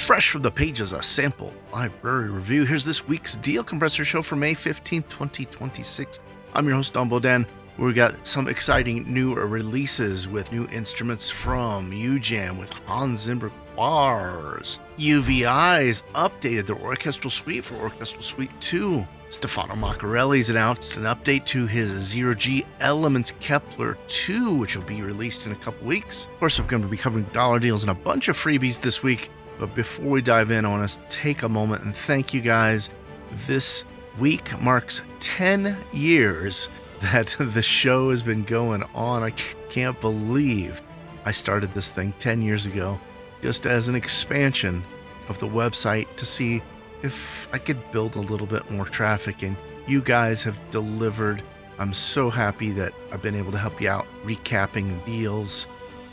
Fresh from the pages, a sample library review. Here's this week's Deal Compressor show for May 15th, 2026. I'm your host, Don Bodan. We've got some exciting new releases with new instruments from UJAM with Hans Zimmer choirs. UVI's updated their orchestral suite for Orchestral Suite 2. Stefano Maccarelli's announced an update to his Zero-G Elements Kepler 2, which will be released in a couple weeks. Of course, we're going to be covering dollar deals and a bunch of freebies this week. But before we dive in, I want to take a moment and thank you guys. This week marks 10 years that the show has been going on. I can't believe I started this thing 10 years ago just as an expansion of the website to see if I could build a little bit more traffic, and you guys have delivered. I'm so happy that I've been able to help you out recapping deals,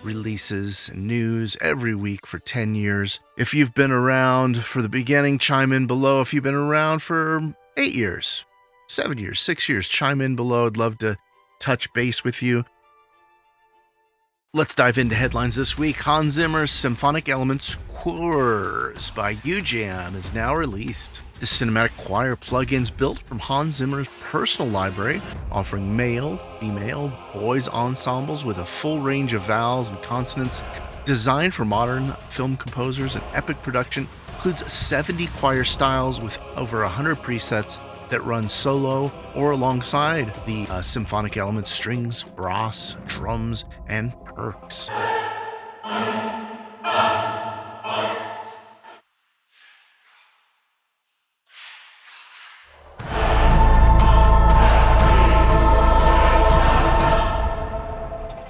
releases, news every week for 10 years. If you've been around for the beginning, chime in below. If you've been around for 8 years, 7 years, 6 years, chime in below. I'd love to touch base with you. Let's dive into headlines this week. Hans Zimmer's Symphonic Elements Choirs by UJAM is now released. The cinematic choir plugins built from Hans Zimmer's personal library, offering male, female, boys ensembles with a full range of vowels and consonants, designed for modern film composers and epic production, includes 70 choir styles with over 100 presets that run solo or alongside the symphonic elements, strings, brass, drums, and perks.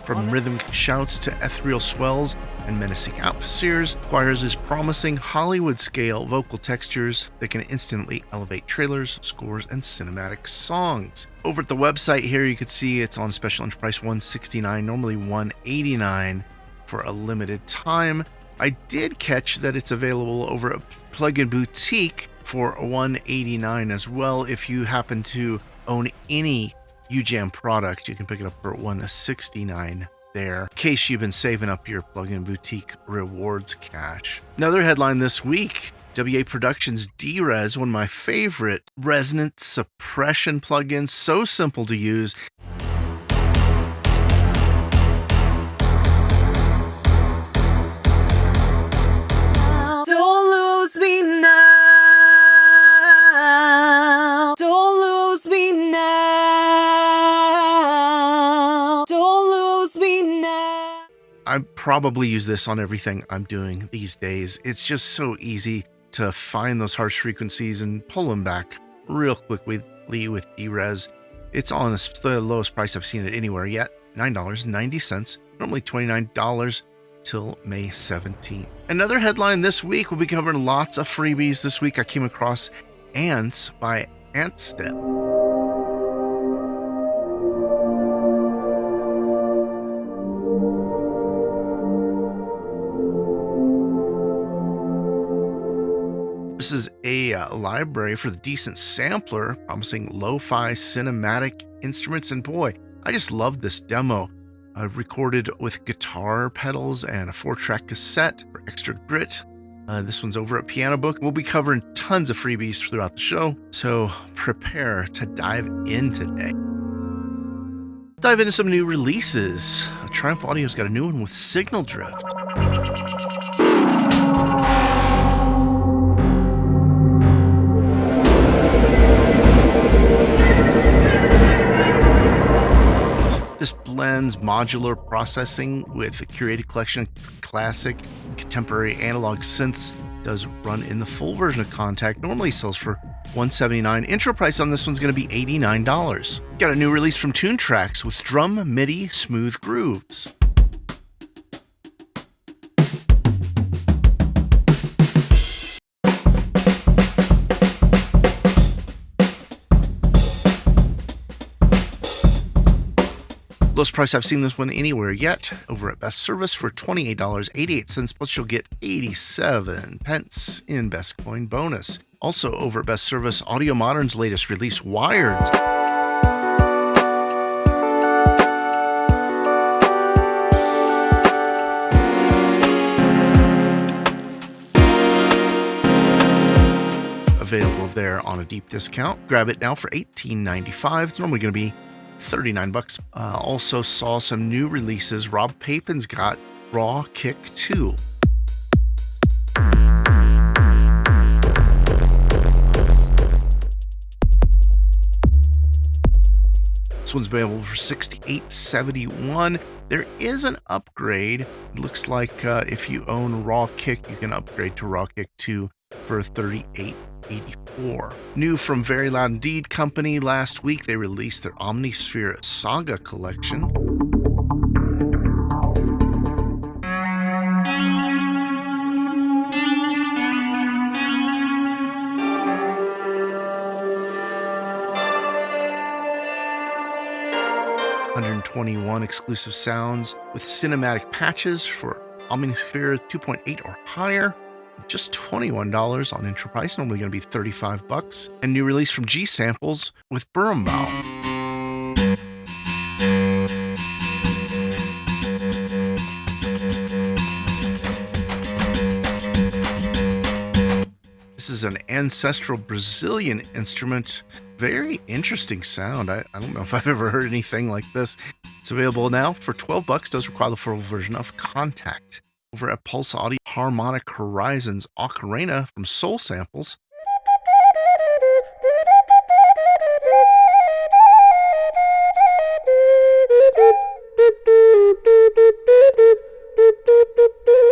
From rhythmic shouts to ethereal swells and menacing atmospheres, choirs is promising Hollywood-scale vocal textures that can instantly elevate trailers, scores, and cinematic songs. Over at the website here, you can see it's on special entry price $169, normally $189 for a limited time. I did catch that it's available over at Plugin Boutique for $189 as well. If you happen to own any UJAM product, you can pick it up for $169 there, in case you've been saving up your Plugin Boutique rewards cash. Another headline this week, WA Productions D-Res, one of my favorite resonance suppression plugins, so simple to use. Don't lose me now. Don't lose me now. I probably use this on everything I'm doing these days. It's just so easy to find those harsh frequencies and pull them back real quickly with D-Res. It's on the lowest price I've seen it anywhere yet, $9.90, normally $29 till May 17th. Another headline this week, we'll be covering lots of freebies this week. I came across Ants by Antstep. This is a library for the decent sampler, promising lo-fi cinematic instruments. And boy, I just love this demo. Recorded with guitar pedals and a 4-track cassette for extra grit. This one's over at Piano Book. We'll be covering tons of freebies throughout the show, so prepare to dive in today. Dive into some new releases. Triumph Audio's got a new one with Signal Drift. This blends modular processing with a curated collection of classic and contemporary analog synths. Does run in the full version of Contact. Normally sells for $179. Intro price on this one's going to be $89. Got a new release from Tune Tracks with drum MIDI smooth grooves. Lowest price I've seen this one anywhere yet, over at Best Service for $28.88, plus you'll get 87 pence in Best Coin bonus. Also over at Best Service, Audio Modern's latest release, Wired. available there on a deep discount. Grab it now for $18.95. It's normally going to be $39. Also saw some new releases. Rob Papin's got Raw Kick 2. This one's available for $68.71. There is an upgrade. It looks like if you own Raw Kick, you can upgrade to Raw Kick 2 for $38.84. New from Very Loud Indeed Company last week, they released their Omnisphere Saga collection. $121 exclusive sounds with cinematic patches for Omnisphere 2.8 or higher. Just $21 on intro price, normally going to be $35. And new release from G Samples with Burumbow. This is an ancestral Brazilian instrument. Very interesting sound. I don't know if I've ever heard anything like this. It's available now for $12. Does require the full version of Contact. Over at Pulse Audio, Harmonic Horizons Ocarina from Soul Samples.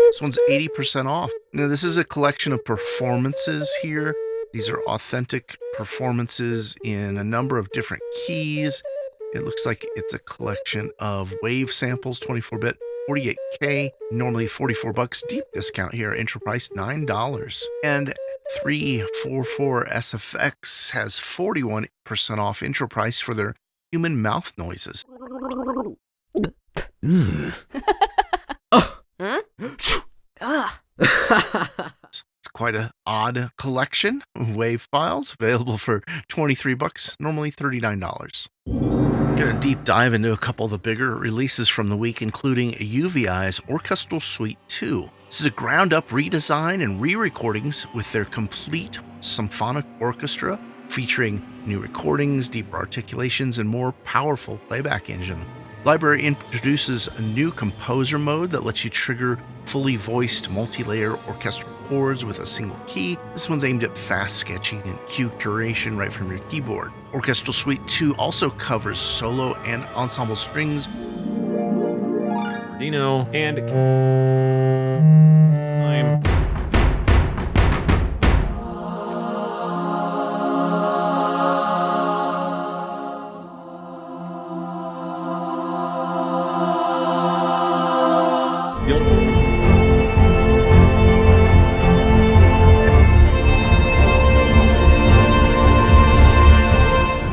This one's 80% off. Now, this is a collection of performances here. These are authentic performances in a number of different keys. It looks like it's a collection of wave samples, 24-bit, 48K, normally $44. Deep discount here, intro price $9. And 344 SFX has 41% off intro price for their human mouth noises. It's quite an odd collection of wave files, available for $23, normally $39. Gonna deep dive into a couple of the bigger releases from the week, including UVI's Orchestral Suite 2. This is a ground-up redesign and re-recordings with their complete symphonic orchestra, featuring new recordings, deeper articulations, and more powerful playback engine. Library introduces a new composer mode that lets you trigger fully voiced multi-layer orchestral chords with a single key. This one's aimed at fast sketching and cue curation right from your keyboard. Orchestral Suite 2 also covers solo and ensemble strings. Dino and I'm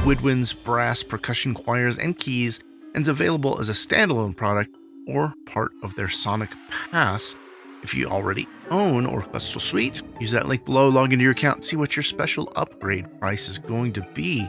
Woodwinds brass percussion choirs and keys, and is available as a standalone product or part of their Sonic Pass. If you already own Orchestral Suite, use that link below, log into your account, and see what your special upgrade price is going to be.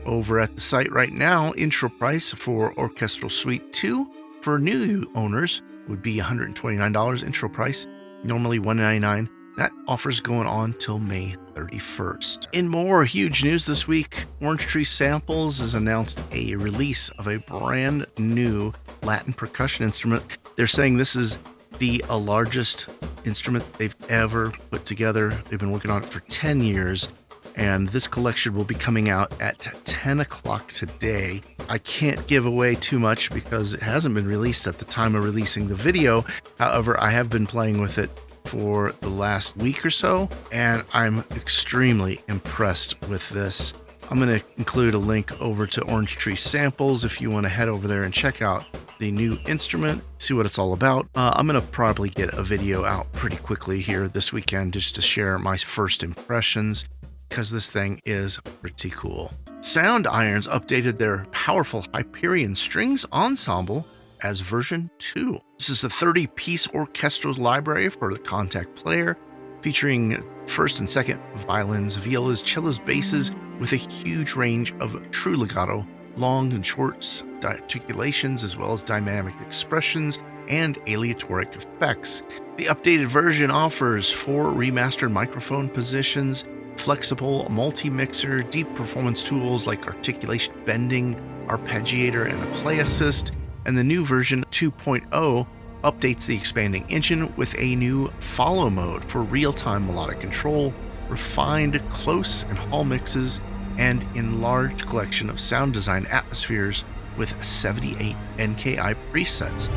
Over at the site right now, intro price for Orchestral Suite 2 for new owners would be $129. Intro price, normally $199. That offer's going on till May 31st. In more huge news this week, Orange Tree Samples has announced a release of a brand new Latin percussion instrument. They're saying this is the largest instrument they've ever put together. They've been working on it for 10 years, and this collection will be coming out at 10 o'clock today. I can't give away too much because it hasn't been released at the time of releasing the video. However, I have been playing with it for the last week or so, and I'm extremely impressed with this. I'm going to include a link over to Orange Tree Samples if you want to head over there and check out the new instrument, see what it's all about. I'm going to probably get a video out pretty quickly here this weekend just to share my first impressions, because this thing is pretty cool. Sound Irons updated their powerful Hyperion Strings Ensemble as version 2. This is a 30-piece orchestral library for the Contact player, featuring first and second violins, violas, cellos, basses, with a huge range of true legato, long and short articulations, as well as dynamic expressions and aleatoric effects. The updated version offers 4 remastered microphone positions, flexible multi-mixer, deep performance tools like articulation bending, arpeggiator, and a play assist. And the new version 2.0 updates the expanding engine with a new follow mode for real-time melodic control, refined close and hall mixes, and enlarged collection of sound design atmospheres with 78 NKI presets.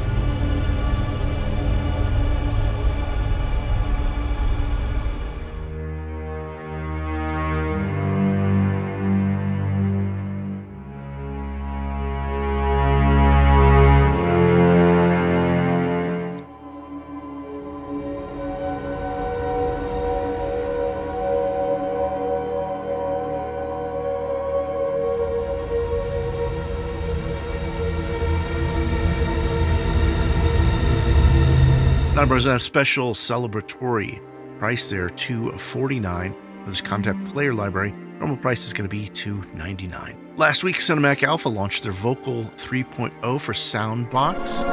Numbers at a special celebratory price there, $249 for this contact player library. Normal price is going to be $299. Last week, Cinematic Alpha launched their Vocal 3.0 for Soundbox.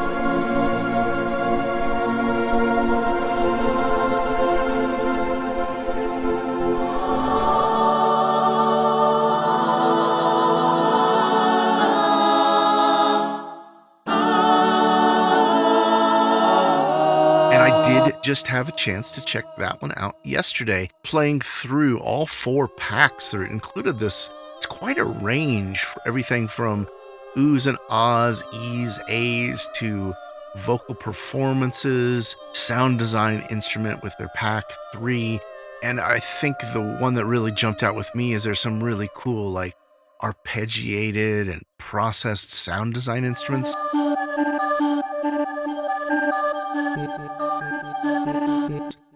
And I did just have a chance to check that one out yesterday, playing through all 4 packs that included this. It's quite a range for everything from oohs and ahs, e's, a's, to vocal performances, sound design instrument with their pack 3. And I think the one that really jumped out with me is there's some really cool, like, arpeggiated and processed sound design instruments.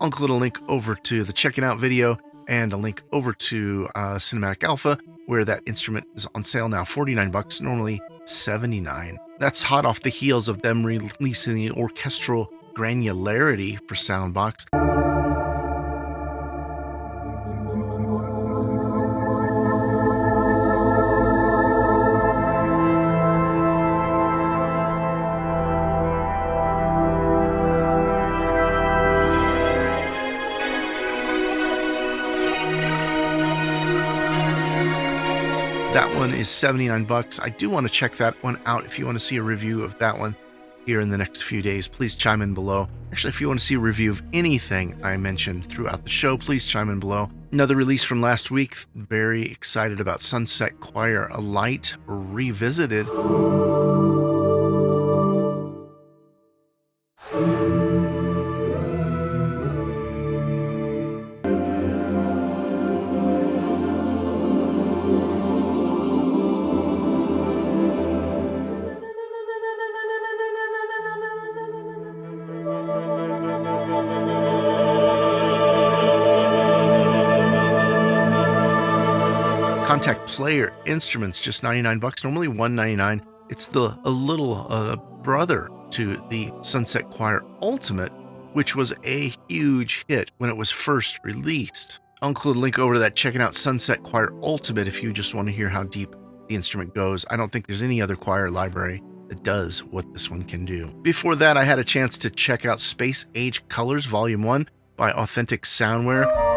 I'll include a link over to the checking out video and a link over to Cinematic Alpha, where that instrument is on sale now, $49, normally $79. That's hot off the heels of them releasing the orchestral granularity for Soundbox. That one is $79. I do want to check that one out. If you want to see a review of that one here in the next few days, please chime in below. Actually, if you want to see a review of anything I mentioned throughout the show, please chime in below. Another release from last week. Very excited about Sunset Choir Light Revisited. Contact player instruments, just $99, normally $199. It's a little brother to the Sunset Choir Ultimate, which was a huge hit when it was first released. I'll include a link over to that, checking out Sunset Choir Ultimate if you just want to hear how deep the instrument goes. I don't think there's any other choir library that does what this one can do. Before that, I had a chance to check out Space Age Colors Volume 1 by Authentic Soundware.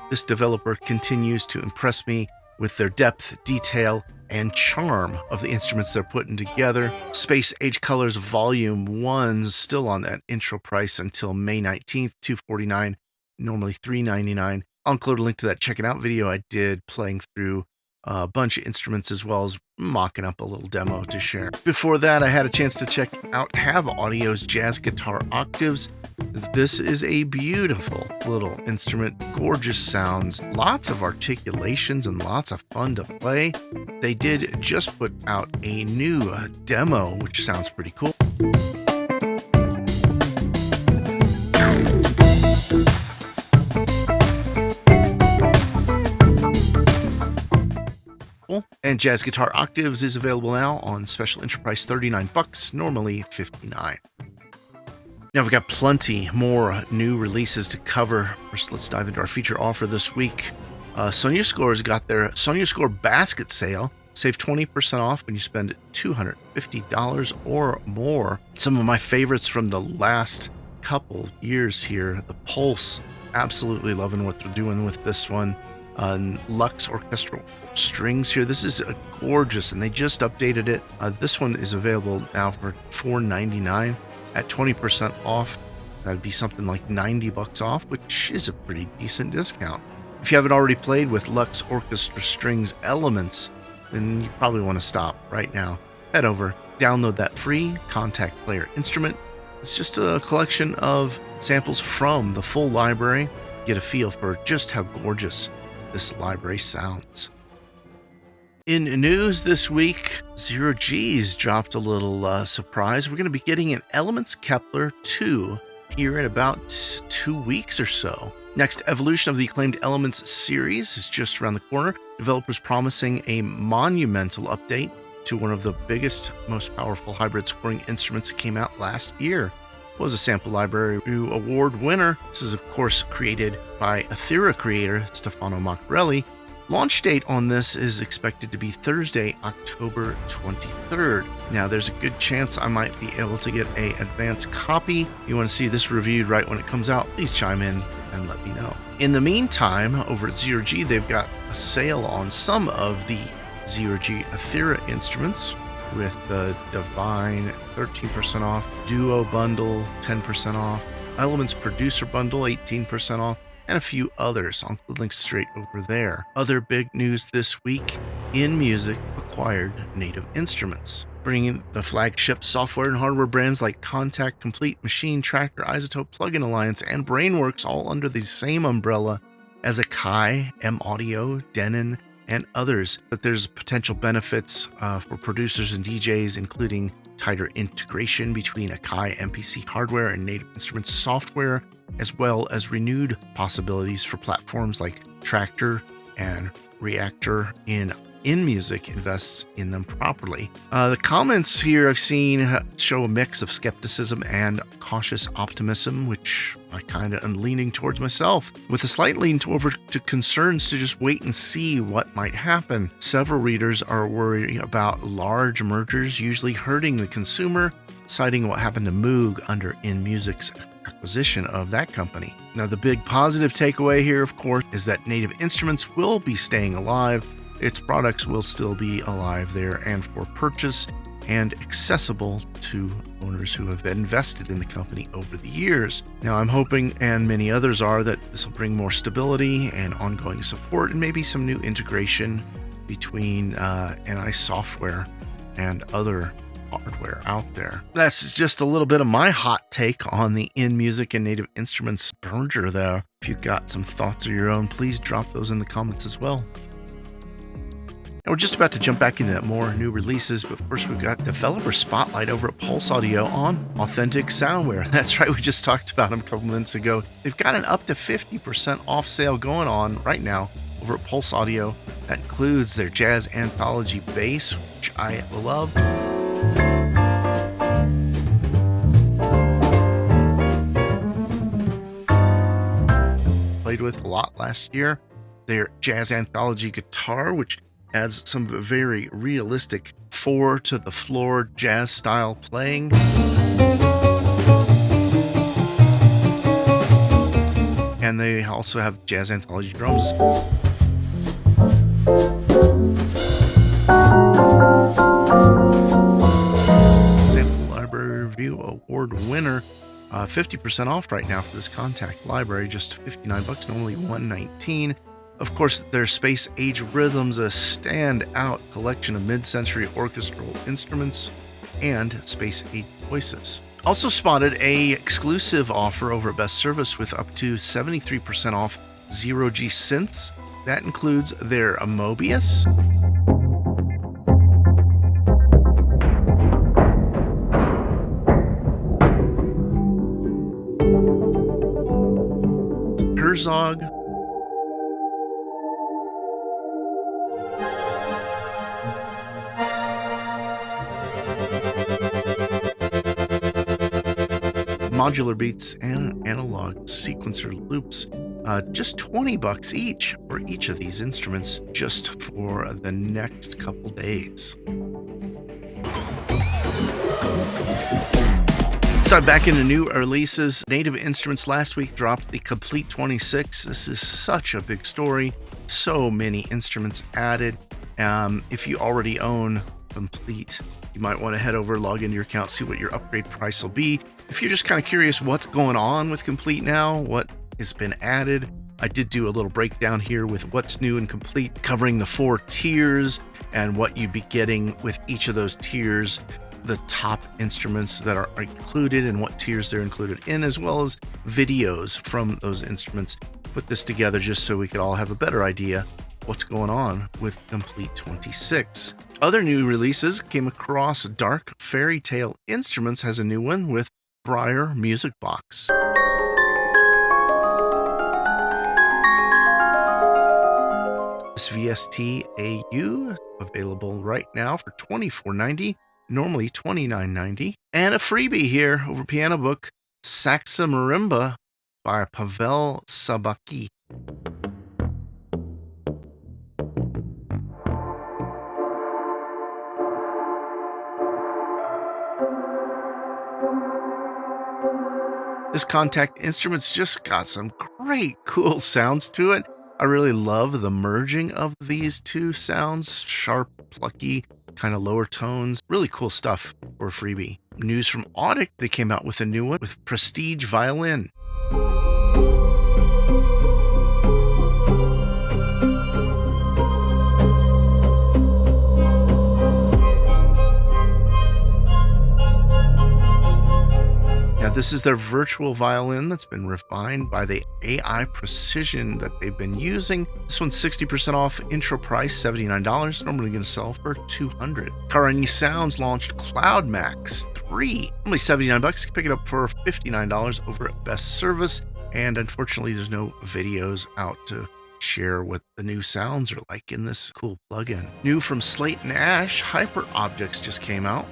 This developer continues to impress me with their depth, detail, and charm of the instruments they're putting together. Space Age Colors Volume 1's still on that intro price until May 19th, $249, normally $399. I'll include a link to that check it out video I did playing through a bunch of instruments as well as mocking up a little demo to share. Before that, I had a chance to check out Have Audio's Jazz Guitar Octaves. This is a beautiful little instrument, gorgeous sounds, lots of articulations, and lots of fun to play. They did just put out a new demo, which sounds pretty cool. And Jazz Guitar Octaves is available now on special entry price $39, normally $59. Now we've got plenty more new releases to cover. First, let's dive into our feature offer this week. Sonia Score's got their Sonia Score basket sale. Save 20% off when you spend $250 or more. Some of my favorites from the last couple years here. The Pulse, absolutely loving what they're doing with this one. Lux Orchestral Strings here. This is gorgeous, and they just updated it. This one is available now for $499 at 20% off. That'd be something like $90 off, which is a pretty decent discount. If you haven't already played with Lux Orchestra Strings Elements, then you probably want to stop right now. Head over, download that free Contact Player instrument. It's just a collection of samples from the full library. Get a feel for just how gorgeous this library sounds. In news this week, Zero G's dropped a little surprise. We're going to be getting an Elements Kepler 2 here in about 2 weeks or so. Next evolution of the acclaimed Elements series is just around the corner. Developers promising a monumental update to one of the biggest, most powerful hybrid scoring instruments that came out last year. It was a Sample Library Award winner. This is, of course, created by Ethera creator Stefano Maccarelli. Launch date on this is expected to be Thursday, October 23rd. Now, there's a good chance I might be able to get an advance copy. If you want to see this reviewed right when it comes out, please chime in and let me know. In the meantime, over at Zero G, they've got a sale on some of the Zero G Ethera instruments with the Divine 13% off, Duo Bundle 10% off, Elements Producer Bundle 18% off, and a few others. I'll include links straight over there. Other big news this week, In Music acquired Native Instruments, bringing the flagship software and hardware brands like Contact, Complete, Machine Tracker, Isotope, Plugin Alliance, and Brainworks all under the same umbrella as Akai, M Audio, Denon, and others. But there's potential benefits for producers and DJs, including tighter integration between Akai MPC hardware and Native Instruments software, as well as renewed possibilities for platforms like Tractor and Reactor. In Music invests in them properly. The comments here I've seen show a mix of skepticism and cautious optimism, which I kind of am leaning towards myself, with a slight lean over to concerns to just wait and see what might happen. Several readers are worried about large mergers usually hurting the consumer, citing what happened to Moog under In Music's acquisition of that company. Now, the big positive takeaway here, of course, is that Native Instruments will be staying alive. Its products will still be alive there and for purchase and accessible to owners who have invested in the company over the years. Now, I'm hoping, and many others are, that this will bring more stability and ongoing support and maybe some new integration between NI software and other hardware out there. That's just a little bit of my hot take on the In Music and Native Instruments merger there. If you've got some thoughts of your own, please drop those in the comments as well. And we're just about to jump back into more new releases, but first we've got Developer Spotlight over at Pulse Audio on Authentic Soundware. That's right, we just talked about them a couple minutes ago. They've got an up to 50% off sale going on right now over at Pulse Audio. That includes their Jazz Anthology bass, which I love. Played with a lot last year. Their Jazz Anthology guitar, which adds some very realistic 4-to-the-floor jazz style playing. And they also have Jazz Anthology drums. Sample Library Review Award winner. 50% off right now for this Contact Library, just $59, normally $119. Of course, their Space Age Rhythms, a standout collection of mid-century orchestral instruments and Space Age voices. Also spotted a exclusive offer over at Best Service with up to 73% off Zero G synths. That includes their Mobius, Herzog, Modular Beats, and Analog Sequencer Loops. just $20 each for each of these instruments just for the next couple days. Let's dive back into new releases. Native Instruments last week dropped the Complete 26. This is such a big story. So many instruments added. If you already own Complete, you might want to head over, log into your account, see what your upgrade price will be. If you're just kind of curious what's going on with Complete now, what has been added, I did do a little breakdown here with what's new and Complete, covering the 4 tiers and what you'd be getting with each of those tiers, the top instruments that are included and what tiers they're included in, as well as videos from those instruments. Put this together just so we could all have a better idea what's going on with Complete 26. Other new releases came across. Dark Fairy Tale Instruments has a new one with Briar Music Box. This VST AU available right now for $24.90, normally $29.90. And a freebie here over Piano Book, Saxa Marimba by Pavel Sabaki. This Contact Instruments just got some great cool sounds to it. I really love the merging of these two sounds, sharp, plucky, kind of lower tones. Really cool stuff for a freebie. News from Audic, they came out with a new one with Prestige Violin. Now, this is their virtual violin that's been refined by the AI precision that they've been using. This one's 60% off, intro price $79, normally going to sell for $200. Carani Sounds launched Cloud Max 3, only $79. You can pick it up for $59 over at Best Service. And unfortunately, there's no videos out to share what the new sounds are like in this cool plugin. New from Slate and Ash, Hyper Objects just came out.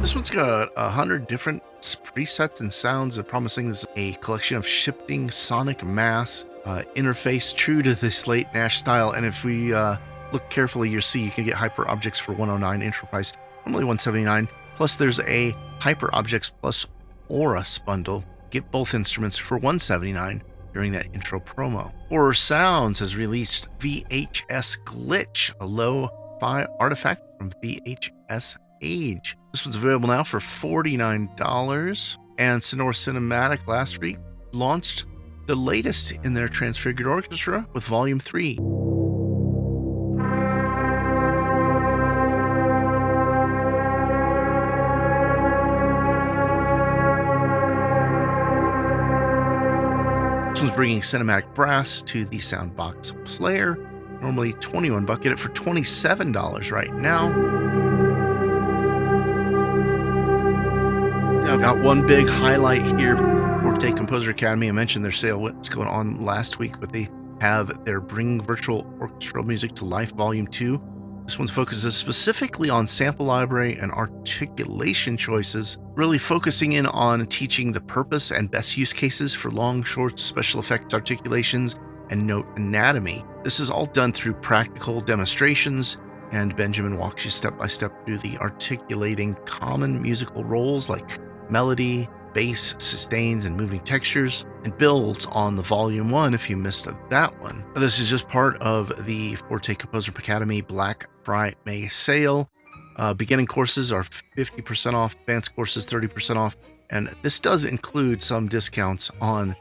This one's got 100 different presets and sounds, promising this a collection of shifting sonic mass interface true to the Slate Nash style. And if we look carefully, you'll see you can get Hyper Objects for $109 intro price, normally $179. Plus, there's a Hyper Objects plus Aorus bundle. Get both instruments for $179 during that intro promo. Horror Sounds has released VHS Glitch, a lo-fi artifact from VHS Age. This one's available now for $49. And Sonora Cinematic last week launched the latest in their Transfigured Orchestra with Volume 3. This one's bringing cinematic brass to the Soundbox player. Normally $21. Get it for $27 right now. I've got one big highlight here. Forte Composer Academy, I mentioned their sale, what's going on last week, but they have their Bring Virtual Orchestral Music to Life Volume 2. This one focuses specifically on sample library and articulation choices, really focusing in on teaching the purpose and best use cases for long, short, special effects articulations and note anatomy. This is all done through practical demonstrations, and Benjamin walks you step by step through the articulating common musical roles like melody, bass, sustains, and moving textures, and builds on the Volume 1 if you missed that one. This is just part of the Forte Composer Academy Black Friday sale. Beginning courses are 50% off, advanced courses 30% off, and this does include some discounts on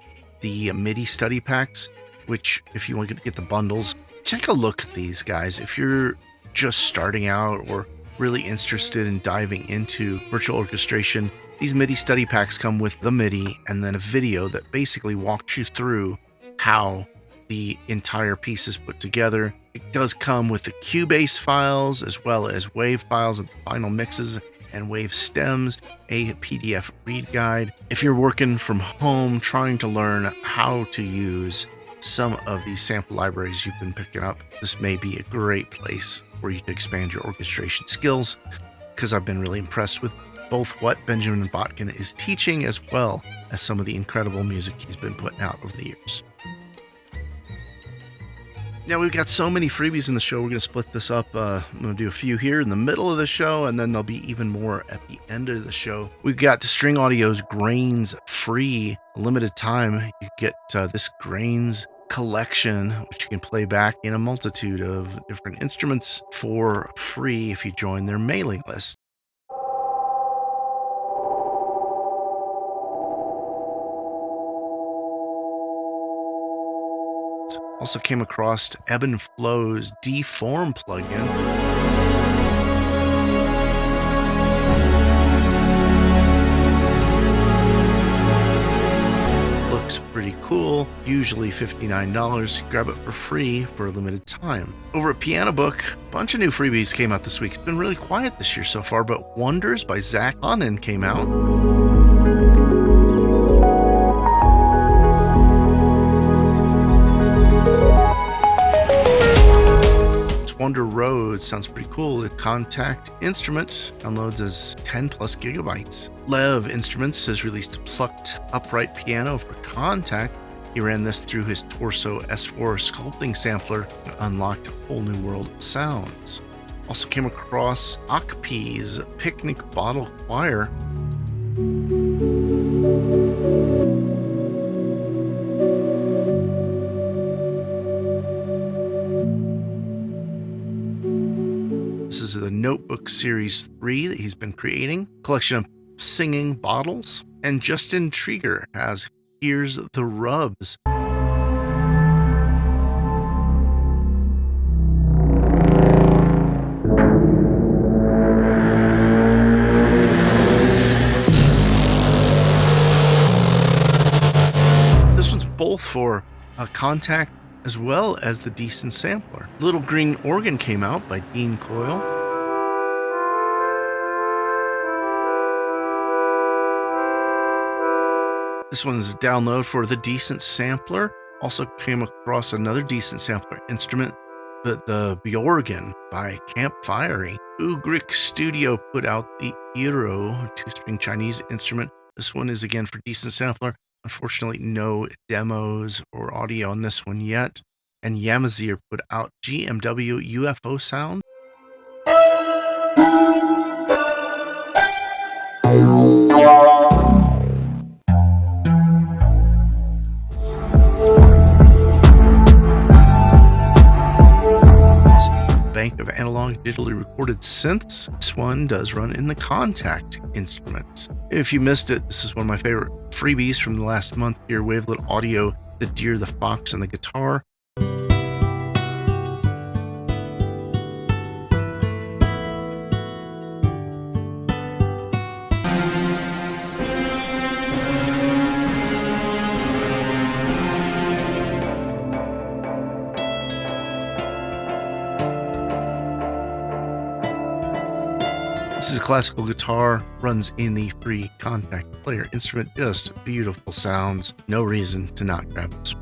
the MIDI study packs, which if you want to get the bundles, take a look at these guys. If you're just starting out or really interested in diving into virtual orchestration, these MIDI study packs come with the MIDI and then a video that basically walks you through how the entire piece is put together. It does come with the Cubase files as well as wave files and final mixes and wave stems, a PDF read guide. If you're working from home trying to learn how to use some of these sample libraries you've been picking up, this may be a great place for you to expand your orchestration skills, because I've been really impressed with both what Benjamin Botkin is teaching as well as some of the incredible music he's been putting out over the years. Now, we've got so many freebies in the show, we're going to split this up. I'm going to do a few here in the middle of the show, and then there'll be even more at the end of the show. We've got String Audio's Grains free, limited time. You get this Grains collection, which you can play back in a multitude of different instruments for free if you join their mailing list. Also came across Ebb and Flow's Deform plugin. Looks pretty cool, usually $59. Grab it for free for a limited time. Over at Piano Book, a bunch of new freebies came out this week. It's been really quiet this year so far, but Wonders by Zach Honnen came out. Wonder Road sounds pretty cool. A Contact instrument downloads as 10 plus gigabytes. Lev Instruments has released a plucked upright piano for Contact. He ran this through his Torso S4 sculpting sampler and unlocked a whole new world of sounds. Also came across Akpi's Picnic Bottle Choir. This is the Notebook Series 3 that he's been creating. Collection of singing bottles. And Justin Trieger has Here's the Rubs. This one's both for a Contact as well as the Decent Sampler. Little Green Organ came out by Dean Coyle. This one's a download for the Decent Sampler. Also came across another Decent Sampler instrument, but the Bjorgen by Campfire. Ugric Studio put out the Hero 2-string Chinese instrument. This one is again for Decent Sampler. Unfortunately, no demos or audio on this one yet. And Yamazir put out GMW UFO Sound. Bank of analog digitally recorded synths. This one does run in the Contact instrument. If you missed it, this is one of my favorite freebies from the last month here. Wavelet Audio, the Deer, the Fox, and the Guitar. This is a classical guitar, runs in the free Contact player instrument. Just beautiful sounds. No reason to not grab this.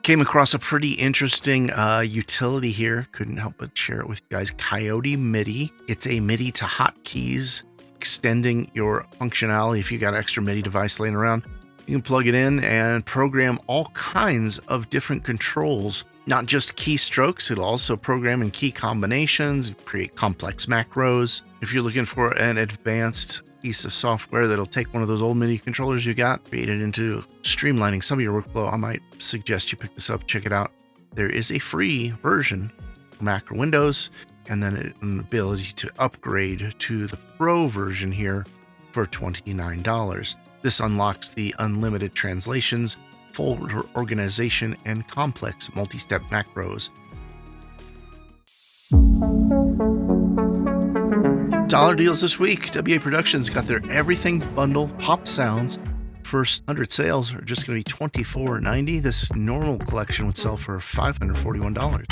Came across a pretty interesting utility here. Couldn't help but share it with you guys. Coyote MIDI. It's a MIDI to hotkeys, extending your functionality. If you got an extra MIDI device laying around, you can plug it in and program all kinds of different controls. Not just keystrokes, it'll also program in key combinations, create complex macros. If you're looking for an advanced piece of software that'll take one of those old MIDI controllers you got, create it into streamlining some of your workflow, I might suggest you pick this up, check it out. There is a free version for Mac or Windows, and then an ability to upgrade to the Pro version here for $29. This unlocks the unlimited translations, folder organization, and complex multi-step macros. Dollar deals this week. WA Productions got their Everything Bundle Pop Sounds. First 100 sales are just going to be $24.90. This normal collection would sell for $541.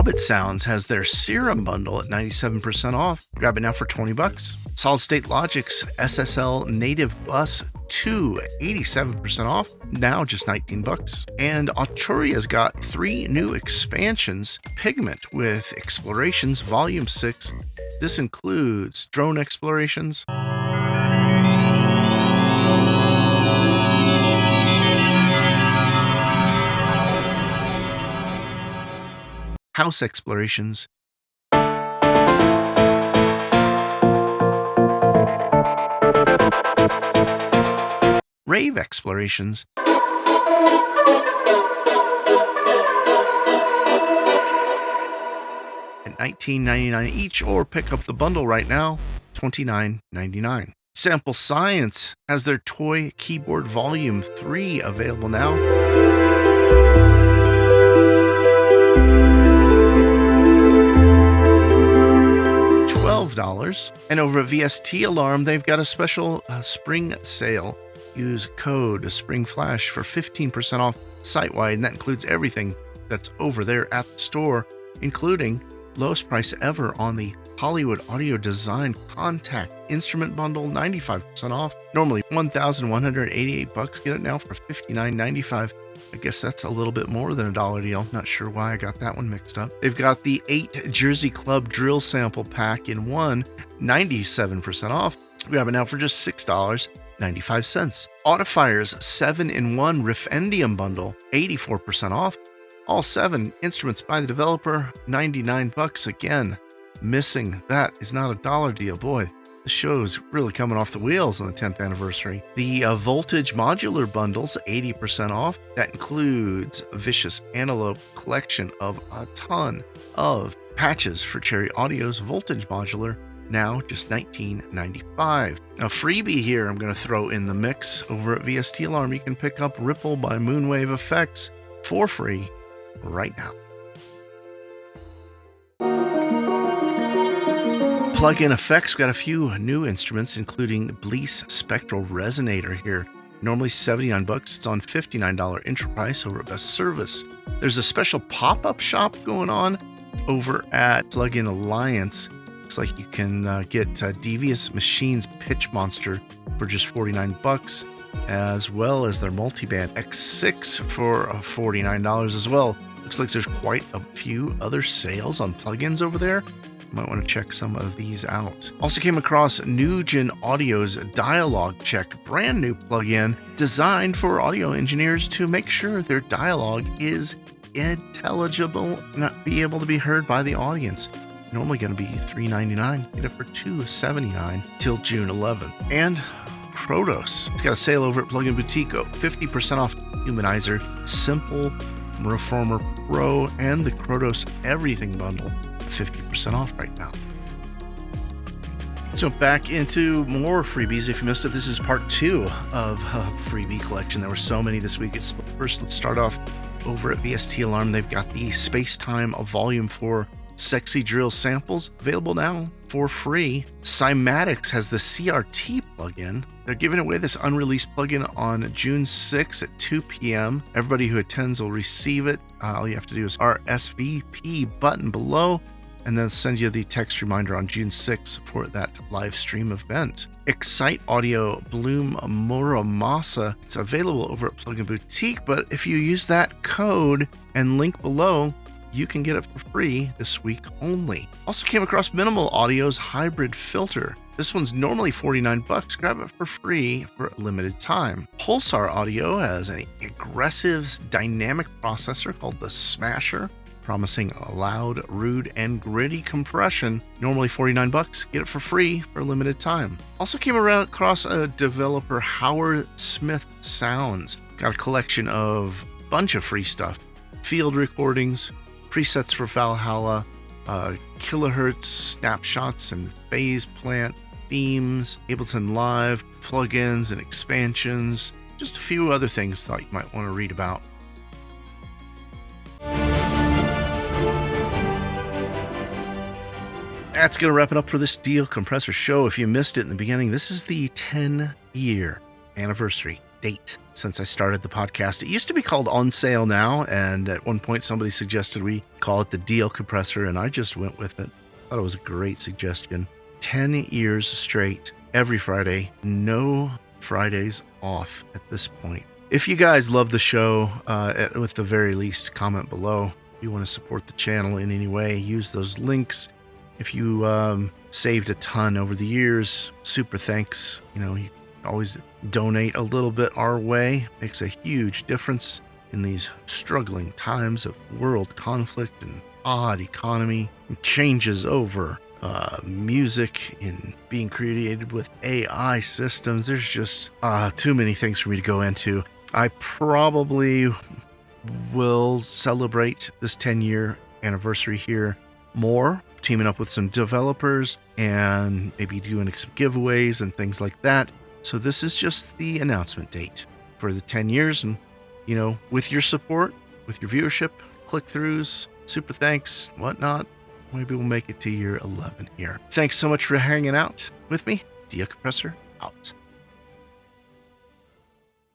Hobbit Sounds has their Serum bundle at 97% off. Grab it now for $20. Solid State Logic's SSL Native Bus 2, 87% off, now just $19. And Arturia's got 3 new expansions. Pigment with Explorations Volume 6. This includes Drone Explorations, House Explorations, Rave Explorations, at $19.99 each, or pick up the bundle right now, $29.99. Sample Science has their Toy Keyboard Volume 3 available now. $12. And over at VST Alarm, they've got a special spring sale. Use code SPRINGFLASH for 15% off site-wide, and that includes everything that's over there at the store, including lowest price ever on the Hollywood Audio Design Contact Instrument Bundle, 95% off. Normally $1,188. Get it now for $59.95. I guess that's a little bit more than $1 deal. Not sure why I got that one mixed up. They've got the 8 Jersey Club Drill Sample Pack in one, 97% off. Grab it now for just $6.95. Audifier's 7-in-1 Riffendium Bundle, 84% off. All 7 instruments by the developer, $99. Again, missing that is not a $1 deal. Boy, the show's really coming off the wheels on the 10th anniversary. The Voltage Modular Bundles, 80% off. That includes a Vicious Antelope collection of a ton of patches for Cherry Audio's Voltage Modular, now just $19.95. Now, freebie here I'm going to throw in the mix. Over at VST Alarm, you can pick up Ripple by Moonwave Effects for free right now. Plug-in effects, got a few new instruments, including Bleece Spectral Resonator here. Normally $79, it's on $59 intro price over at Best Service. There's a special pop-up shop going on over at Plug-in Alliance. Looks like you can get Devious Machines Pitch Monster for just $49, as well as their Multiband X6 for $49 as well. Looks like there's quite a few other sales on plugins over there. Might want to check some of these out. Also came across Nugent Audio's Dialogue Check, brand new plugin designed for audio engineers to make sure their dialogue is intelligible, not be able to be heard by the audience. Normally going to be $3.99, get it for $2.79 till June 11th. And Krotos, it's got a sale over at Plugin Boutique, 50% off Humanizer, Simple Reformer Pro, and the Krotos Everything Bundle, 50% off right now. Let's jump back into more freebies. If you missed it, this is part 2 of freebie collection. There were so many this week. First, let's start off over at VST Alarm. They've got the Space Time Volume 4 Sexy Drill samples available now for free. Cymatics has the CRT plugin. They're giving away this unreleased plugin on June 6th at 2 p.m. Everybody who attends will receive it. All you have to do is RSVP button below, and then send you the text reminder on June 6th for that live stream event. Excite Audio Bloom Muramasa. It's available over at Plugin Boutique, but if you use that code and link below, you can get it for free this week only. Also came across Minimal Audio's Hybrid Filter. This one's normally $49. Grab it for free for a limited time. Pulsar Audio has an aggressive dynamic processor called the Smasher, promising a loud, rude, and gritty compression. Normally $49. Get it for free for a limited time. Also came across a developer, Howard Smith Sounds. Got a collection of bunch of free stuff. Field recordings, presets for Valhalla, kilohertz snapshots and phase plant themes, Ableton Live, plugins and expansions, just a few other things thought you might want to read about. That's going to wrap it up for this Compressor show. If you missed it in the beginning, this is the 10-year anniversary date since I started the podcast. It used to be called On Sale Now, and at one point somebody suggested we call it the Deal Compressor, and I just went with it. Thought it was a great suggestion. 10 years straight, every Friday, no Fridays off at this point. If you guys love the show, with the very least, comment below. If you want to support the channel in any way, use those links. If you saved a ton over the years, super thanks. You can always donate a little bit our way. Makes a huge difference in these struggling times of world conflict and odd economy, changes over music and being created with AI systems. There's just too many things for me to go into. I probably will celebrate this 10-year anniversary here more, teaming up with some developers and maybe doing some giveaways and things like that. So this is just the announcement date for the 10 years. And, with your support, with your viewership, click-throughs, super thanks, whatnot, maybe we'll make it to year 11 here. Thanks so much for hanging out with me. Deal Compressor out.